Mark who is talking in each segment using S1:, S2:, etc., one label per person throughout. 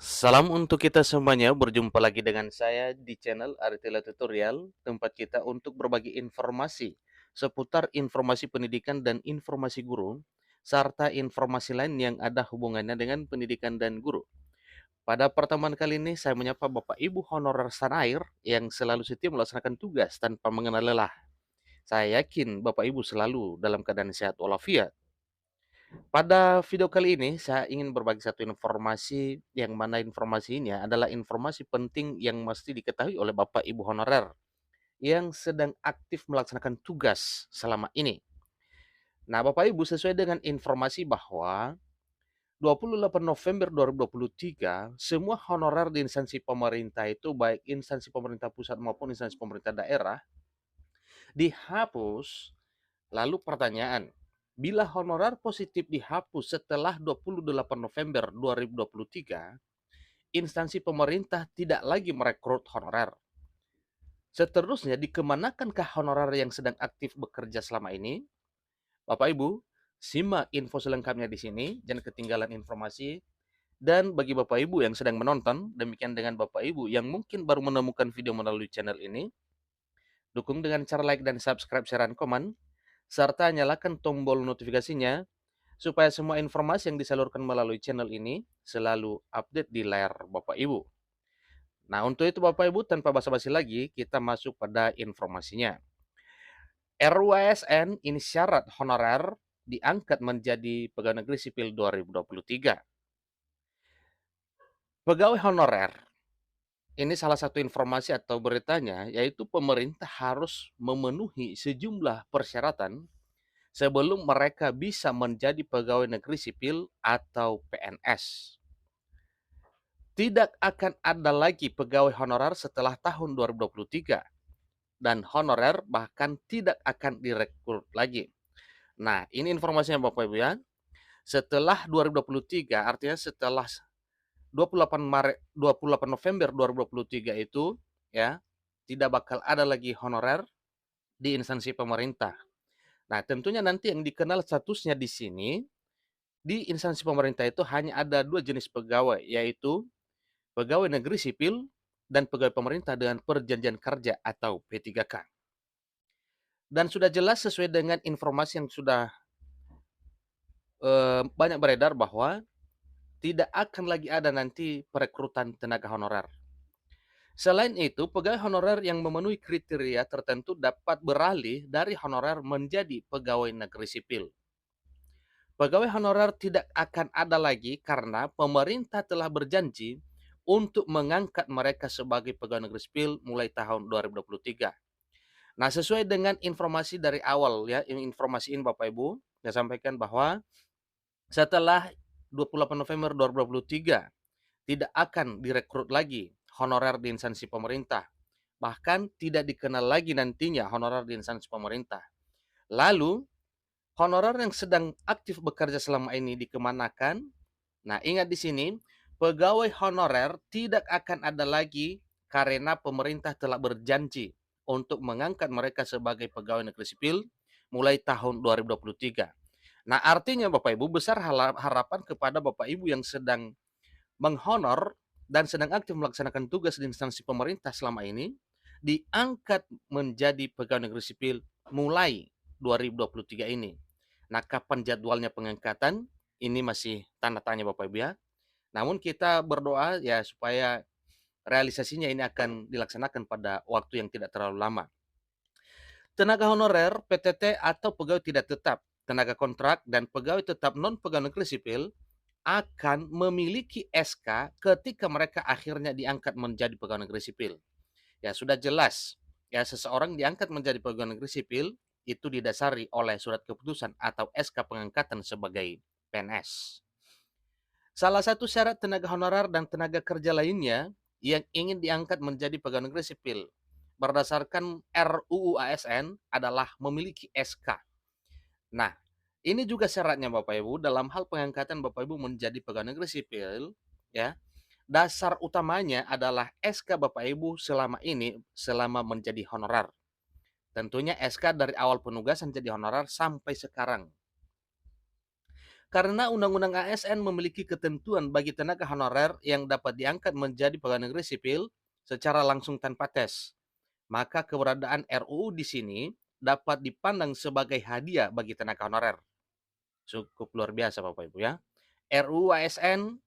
S1: Salam untuk kita semuanya, berjumpa lagi dengan saya di channel Aritila Tutorial, tempat kita untuk berbagi informasi seputar informasi pendidikan dan informasi guru, serta informasi lain yang ada hubungannya dengan pendidikan dan guru. Pada pertemuan kali ini, saya menyapa Bapak Ibu honorer Sanair yang selalu setia melaksanakan tugas tanpa mengenal lelah. Saya yakin Bapak Ibu selalu dalam keadaan sehat walafiat. Pada video kali ini, saya ingin berbagi satu informasi, yang mana informasinya adalah informasi penting yang mesti diketahui oleh Bapak Ibu honorer yang sedang aktif melaksanakan tugas selama ini. Nah, Bapak Ibu, sesuai dengan informasi bahwa 28 November 2023, semua honorer di instansi pemerintah itu, baik instansi pemerintah pusat maupun instansi pemerintah daerah, dihapus. Lalu pertanyaan, bila honorer positif dihapus setelah 28 November 2023, instansi pemerintah tidak lagi merekrut honorer. Seterusnya, dikemanakankah honorer yang sedang aktif bekerja selama ini? Bapak Ibu, simak info selengkapnya di sini, jangan ketinggalan informasi. Dan bagi Bapak Ibu yang sedang menonton, demikian dengan Bapak Ibu yang mungkin baru menemukan video melalui channel ini, dukung dengan cara like dan subscribe, share, dan komen, serta nyalakan tombol notifikasinya supaya semua informasi yang disalurkan melalui channel ini selalu update di layar Bapak Ibu. Nah, untuk itu Bapak Ibu, tanpa basa-basi lagi, kita masuk pada informasinya. RUASN ini syarat honorer diangkat menjadi pegawai negeri sipil 2023. Pegawai honorer, ini salah satu informasi atau beritanya, yaitu pemerintah harus memenuhi sejumlah persyaratan sebelum mereka bisa menjadi pegawai negeri sipil atau PNS. Tidak akan ada lagi pegawai honorer setelah tahun 2023 dan honorer bahkan tidak akan direkrut lagi. Nah, ini informasinya Bapak Ibu ya. Setelah 2023, artinya setelah 28 November 2023 itu ya, tidak bakal ada lagi honorer di instansi pemerintah. Nah, tentunya nanti yang dikenal statusnya di sini, di instansi pemerintah itu hanya ada dua jenis pegawai, yaitu pegawai negeri sipil dan pegawai pemerintah dengan perjanjian kerja atau P3K. Dan sudah jelas sesuai dengan informasi yang sudah banyak beredar bahwa tidak akan lagi ada nanti perekrutan tenaga honorer. Selain itu, pegawai honorer yang memenuhi kriteria tertentu dapat beralih dari honorer menjadi pegawai negeri sipil. Pegawai honorer tidak akan ada lagi karena pemerintah telah berjanji untuk mengangkat mereka sebagai pegawai negeri sipil mulai tahun 2023. Nah, sesuai dengan informasi dari awal ya, informasi ini Bapak Ibu, saya sampaikan bahwa setelah 28 November 2023 tidak akan direkrut lagi honorer di instansi pemerintah. Bahkan tidak dikenal lagi nantinya honorer di instansi pemerintah. Lalu, honorer yang sedang aktif bekerja selama ini dikemanakan? Nah, ingat di sini, pegawai honorer tidak akan ada lagi karena pemerintah telah berjanji untuk mengangkat mereka sebagai pegawai negeri sipil mulai tahun 2023. Nah, artinya Bapak Ibu, besar harapan kepada Bapak Ibu yang sedang menghonor dan sedang aktif melaksanakan tugas di instansi pemerintah selama ini, diangkat menjadi pegawai negeri sipil mulai 2023 ini. Nah, kapan jadwalnya pengangkatan? Ini masih tanda tanya Bapak Ibu ya. Namun kita berdoa ya supaya realisasinya ini akan dilaksanakan pada waktu yang tidak terlalu lama. Tenaga honorer, PTT atau pegawai tidak tetap, tenaga kontrak dan pegawai tetap non pegawai negeri sipil akan memiliki SK ketika mereka akhirnya diangkat menjadi pegawai negeri sipil. Ya sudah jelas, ya seseorang diangkat menjadi pegawai negeri sipil itu didasari oleh surat keputusan atau SK pengangkatan sebagai PNS. Salah satu syarat tenaga honorer dan tenaga kerja lainnya yang ingin diangkat menjadi pegawai negeri sipil berdasarkan RUU ASN adalah memiliki SK. Nah, ini juga syaratnya Bapak Ibu dalam hal pengangkatan Bapak Ibu menjadi pegawai negeri sipil ya. Dasar utamanya adalah SK Bapak Ibu selama ini selama menjadi honorer. Tentunya SK dari awal penugasan jadi honorer sampai sekarang. Karena Undang-Undang ASN memiliki ketentuan bagi tenaga honorer yang dapat diangkat menjadi pegawai negeri sipil secara langsung tanpa tes. Maka keberadaan RUU di sini dapat dipandang sebagai hadiah bagi tenaga honorer. Cukup luar biasa Bapak Ibu ya. RUU ASN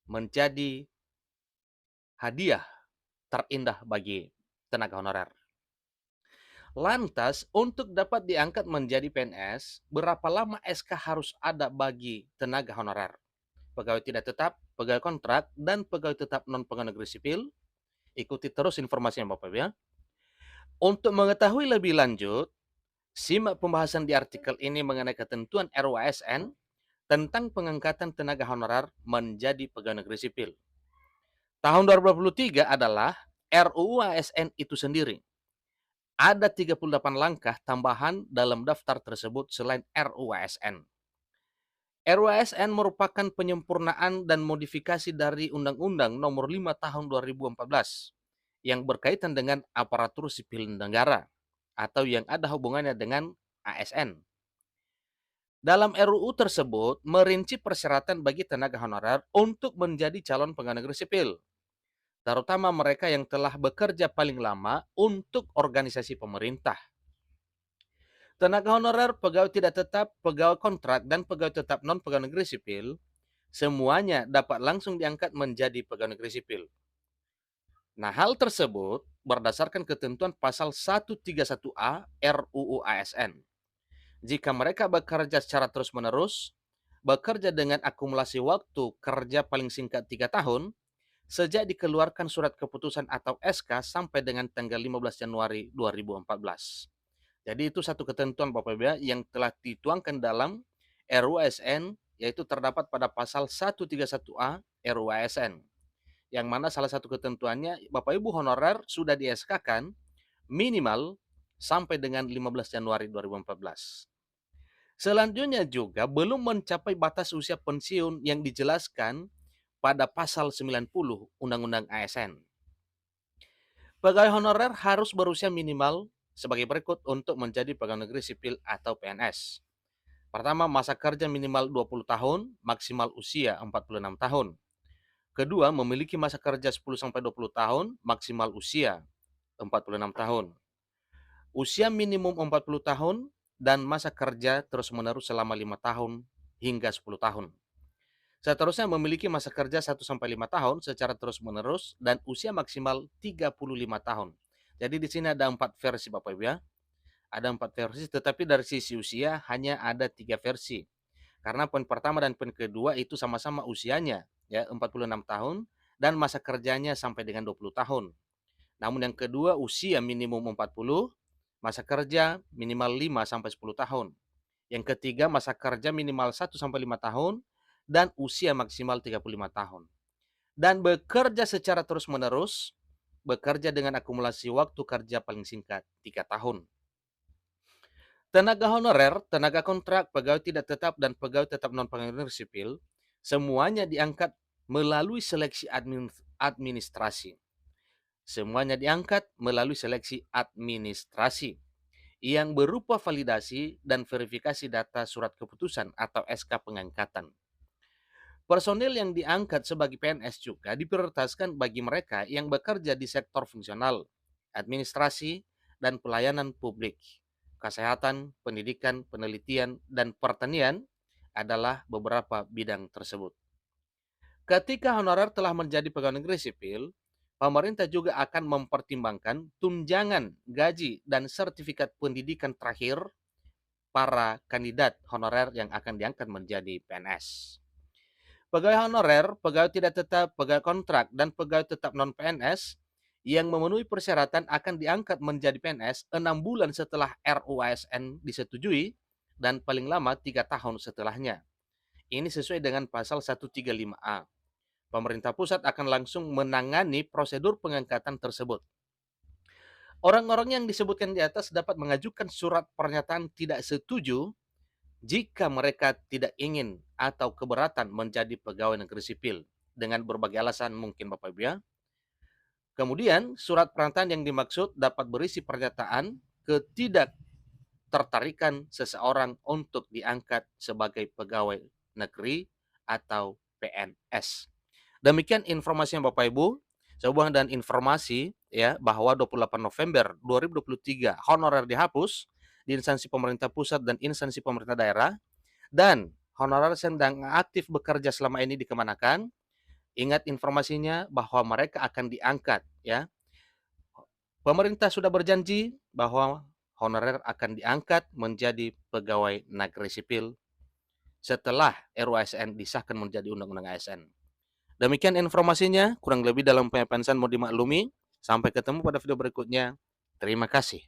S1: menjadi hadiah terindah bagi tenaga honorer. Lantas, untuk dapat diangkat menjadi PNS, berapa lama SK harus ada bagi tenaga honorer? Pegawai tidak tetap, pegawai kontrak, dan pegawai tetap non-pegawai negeri sipil? Ikuti terus informasinya Bapak Ibu ya. Untuk mengetahui lebih lanjut, simak pembahasan di artikel ini mengenai ketentuan RUU ASN tentang pengangkatan tenaga honorer menjadi pegawai negeri sipil. Tahun 2023 adalah RUU ASN itu sendiri. Ada 38 langkah tambahan dalam daftar tersebut selain RUU ASN. RUU ASN merupakan penyempurnaan dan modifikasi dari Undang-Undang Nomor 5 Tahun 2014 yang berkaitan dengan aparatur sipil negara atau yang ada hubungannya dengan ASN. Dalam RUU tersebut merinci persyaratan bagi tenaga honorer untuk menjadi calon pegawai negeri sipil, terutama mereka yang telah bekerja paling lama untuk organisasi pemerintah. Tenaga honorer, pegawai tidak tetap, pegawai kontrak, dan pegawai tetap non-pegawai negeri sipil, semuanya dapat langsung diangkat menjadi pegawai negeri sipil. Nah, hal tersebut berdasarkan ketentuan pasal 131A RUU ASN. Jika mereka bekerja secara terus-menerus, bekerja dengan akumulasi waktu kerja paling singkat 3 tahun, sejak dikeluarkan surat keputusan atau SK sampai dengan tanggal 15 Januari 2014. Jadi itu satu ketentuan Bapak Ibu ya, yang telah dituangkan dalam RUU ASN, yaitu terdapat pada pasal 131A RUU ASN. Yang mana salah satu ketentuannya Bapak Ibu honorer sudah di SK-kan minimal sampai dengan 15 Januari 2014. Selanjutnya juga belum mencapai batas usia pensiun yang dijelaskan pada pasal 90 Undang-Undang ASN. Pegawai honorer harus berusia minimal sebagai berikut untuk menjadi pegawai negeri sipil atau PNS. Pertama, masa kerja minimal 20 tahun, maksimal usia 46 tahun. Kedua, memiliki masa kerja 10-20 tahun, maksimal usia 46 tahun. Usia minimum 40 tahun dan masa kerja terus-menerus selama 5 tahun hingga 10 tahun. Seterusnya memiliki masa kerja 1-5 tahun secara terus-menerus dan usia maksimal 35 tahun. Jadi di sini ada 4 versi Bapak Ibu ya. Ada 4 versi, tetapi dari sisi usia hanya ada 3 versi. Karena poin pertama dan poin kedua itu sama-sama usianya ya 46 tahun dan masa kerjanya sampai dengan 20 tahun. Namun yang kedua usia minimum 40, masa kerja minimal 5-10 tahun. Yang ketiga masa kerja minimal 1-5 tahun dan usia maksimal 35 tahun. Dan bekerja secara terus-menerus, bekerja dengan akumulasi waktu kerja paling singkat 3 tahun. Tenaga honorer, tenaga kontrak, pegawai tidak tetap, dan pegawai tetap non-pegawai sipil, semuanya diangkat melalui seleksi administrasi. Semuanya diangkat melalui seleksi administrasi yang berupa validasi dan verifikasi data surat keputusan atau SK pengangkatan. Personil yang diangkat sebagai PNS juga diprioritaskan bagi mereka yang bekerja di sektor fungsional, administrasi, dan pelayanan publik. Kesehatan, pendidikan, penelitian, dan pertanian adalah beberapa bidang tersebut. Ketika honorer telah menjadi pegawai negeri sipil, pemerintah juga akan mempertimbangkan tunjangan, gaji, dan sertifikat pendidikan terakhir para kandidat honorer yang akan diangkat menjadi PNS. Pegawai honorer, pegawai tidak tetap, pegawai kontrak, dan pegawai tetap non-PNS yang memenuhi persyaratan akan diangkat menjadi PNS 6 bulan setelah RUU ASN disetujui dan paling lama 3 tahun setelahnya. Ini sesuai dengan pasal 135A. Pemerintah pusat akan langsung menangani prosedur pengangkatan tersebut. Orang-orang yang disebutkan di atas dapat mengajukan surat pernyataan tidak setuju jika mereka tidak ingin atau keberatan menjadi pegawai negeri sipil dengan berbagai alasan mungkin Bapak Ibu ya. Kemudian surat pernyataan yang dimaksud dapat berisi pernyataan ketidaktertarikan seseorang untuk diangkat sebagai pegawai negeri atau PNS. Demikian informasinya Bapak Ibu. Sehubungan dengan informasi ya bahwa 28 November 2023 honorer dihapus di instansi pemerintah pusat dan instansi pemerintah daerah, dan honorer sedang aktif bekerja selama ini dikemanakan. Ingat informasinya bahwa mereka akan diangkat ya. Pemerintah sudah berjanji bahwa honorer akan diangkat menjadi pegawai negeri sipil setelah RUU ASN disahkan menjadi undang-undang ASN. Demikian informasinya, kurang lebih dalam penyampaian saya mau dimaklumi. Sampai ketemu pada video berikutnya. Terima kasih.